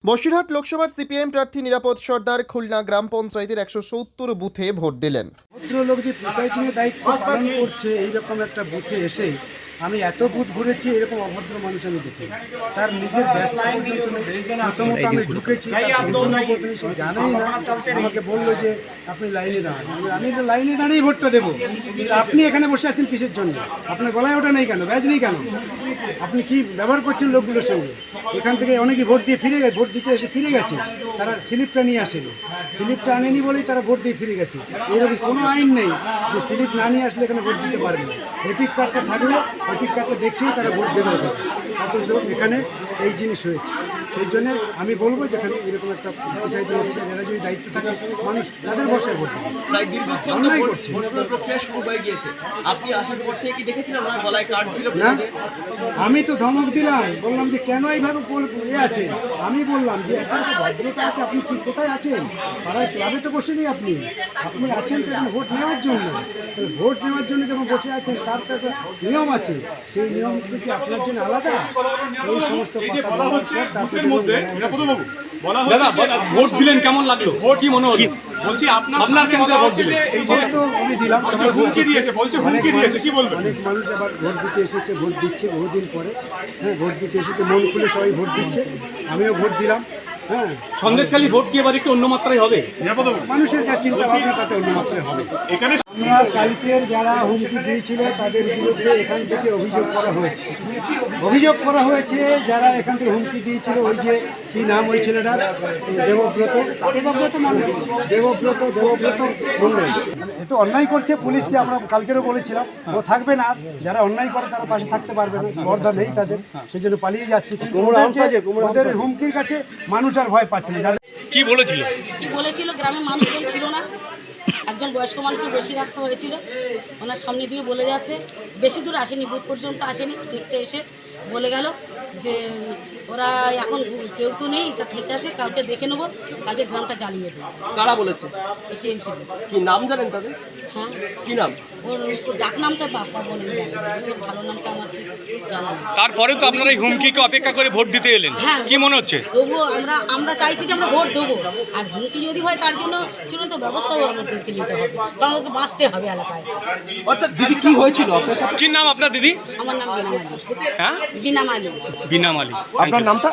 বসিরহাট লোকসভার সিপিএম প্রার্থী নিরাপদ সর্দার খুলনা গ্রাম পঞ্চায়েতের 170 বুথে ভোট দিলেন। ভদ্রলোক যে প্রিসাইডিংয়ের দায়িত্ব পালন করছে এইরকম একটা বুথে এসে আমি এত বুথ ঘুরেছি, এরকম অভদ্র মানুষ আমি দেখি। তার নিজের ব্যস্ত পর্যন্ত প্রথমত আমি ঢুকেছি, সে জানেই না, আমাকে বললো যে আপনি লাইনে দাঁড়ান। আমি তো লাইনে দাঁড়িয়ে ভোটটা দেবো, কিন্তু আপনি এখানে বসে আছেন কিসের জন্য? আপনার গলায় ওটা নেই কেন, ব্যাজ নেই কেন? আপনি কি ব্যবহার করছেন লোকগুলোর সঙ্গে? এখান থেকে অনেকে ভোট দিয়ে ফিরে গেছে, ভোট দিতে এসে ফিরে গেছে, তারা স্লিপটা নিয়ে আসেনি, স্লিপটা আনেনি বলেই তারা ভোট দিয়ে ফিরে গেছে। এরকম কোনো আইন নেই যে স্লিপ না নিয়ে আসলে এখানে ভোট দিতে পারবে না। এপিক কার্ডটা থাকলে এপিক কার্ডটা দেখিয়ে তারা ভোট দেবে। অথচ এখানে এই জিনিস হয়েছে। সেই জন্য আমি বলবো যেখানে এরকম একটা প্রিসাইডিং অফিসার যারা যদি দায়িত্ব থাকে, মানুষ তাদের ভরসায় ভোট দেবে। অন্যায় করছে না, আমি তো ধমক দিলাম, বললাম যে কেন এইভাবে আছে। আমি বললাম যে এখন তো ভদ্রতা আছে, আপনি কি কোথায় আছেন? পাড়ায় ক্লাবে তো বসে নেই, আপনি আছেন তো ভোট নেওয়ার জন্য। ভোট নেওয়ার জন্য যখন বসে আছেন তার তো একটা নিয়ম আছে, সেই নিয়মগুলো কি আপনার জন্য আলাদা? এই সমস্ত ভোট দিলেন, কেমন লাগলো? ভোট কি মনে হলো? বলছি আপনার কেন ভোট দিলেন? এই যে তো আমি দিলাম, হুমকি দিয়েছে, বলছে হুমকি দিয়েছে, কি বলবেন? অনেক মানুষ আবার ভোট দিতে এসেছে, ভোট দিচ্ছে বহুদিন পরে। হ্যাঁ, ভোট দিতে এসেছে, মন খুলে সবাই ভোট দিচ্ছে, আমিও ভোট দিলাম। হ্যাঁ, সন্দেশখালী ভোট কি এবার একটু অন্য মাত্রায় হবে? মানুষের যা চিন্তা ভাবনা তাতে অন্য মাত্রায় হবে। এখানে আমরা কালকের যারা হুমকি দিয়েছিল তাদের বিরুদ্ধে এখান থেকে অভিযোগ করা হয়েছে। যারা এখান থেকে হুমকি দিয়েছিল, ওই যে কি নাম ওই ছেলেটার, দেবব্রত মন্ডল, এ তো অন্যায় করছে। পুলিশকে আমরা কালকেরও বলেছিলাম ও থাকবে না, যারা অন্যায় করে তারা পাশে থাকতে পারবে না, স্পর্ধা নেই তাদের, সেই জন্য পালিয়ে যাচ্ছে। কিন্তু ওদের হুমকির কাছে মানুষ আর ভয় পাচ্ছে না। কি বলেছিল গ্রামে মানুষজন ছিল না, একজন বয়স্ক মানুষকে বেশি রাখা হয়েছিল, ওনার সামনে দিয়ে বলে যাচ্ছে, বেশি দূর আসেনি, বুথ পর্যন্ত আসেনি, খানিকটা এসে বলে গেল যে ওরা এখন কেউ তো নেই, তা ঠিক আছে, কালকে দেখে নেবো, কালকে গ্রামটা জ্বালিয়ে দেবো। কারা বলেছে? টিএমসি। কি নাম জানেন তাদের? হ্যাঁ, কি নাম? ওর ডাক নামটা বাপ্পা বলে ভালো নামটা আমার ঠিক জানা নেই। তারপরে তো আপনারা এই হুমকিকে অপেক্ষা করে ভোট দিতে এলেন, হ্যাঁ, কি মনে হচ্ছে? তবুও আমরা চাইছি যে আমরা ভোট দেবো, আর হুমকি যদি হয় তার জন্য চূড়ান্ত ব্যবস্থাও আমাদেরকে নিতে হবে, কারণ আমাদেরকে বাঁচতে হবে এলাকায়। অর্থাৎ দিদি কি হয়েছিল আপনার সাথে? কি নাম আপনার দিদি? আমার নাম বিনামালি। হ্যাঁ, বিনামালি। বিনামালি। আপনার নামটা?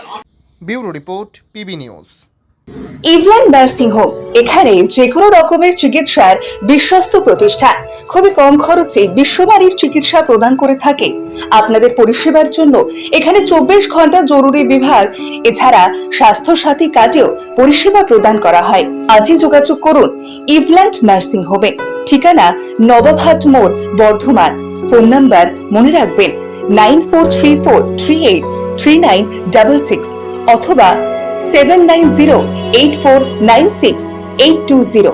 Bureau report, PB news. Evland nursing home, এখানে যে কোনো রকমের চিকিৎসার বিশ্বস্ত প্রতিষ্ঠান, খুবই কম খরচে বিশ্বমানের চিকিৎসা প্রদান করে থাকে। আপনাদের পরিষেবার জন্য এখানে 24 ঘন্টা জরুরি বিভাগ, এছাড়া স্বাস্থ্য সাথী কার্ডেও পরিষেবা প্রদান করা হয়। আজই যোগাযোগ করুন ইভল্যান্ড নার্সিং হোমে। ঠিকানা নবাবহাট মোড়, বর্ধমান। ফোন নাম্বার মনে রাখবেন 9434383966 অথবা 7908496820।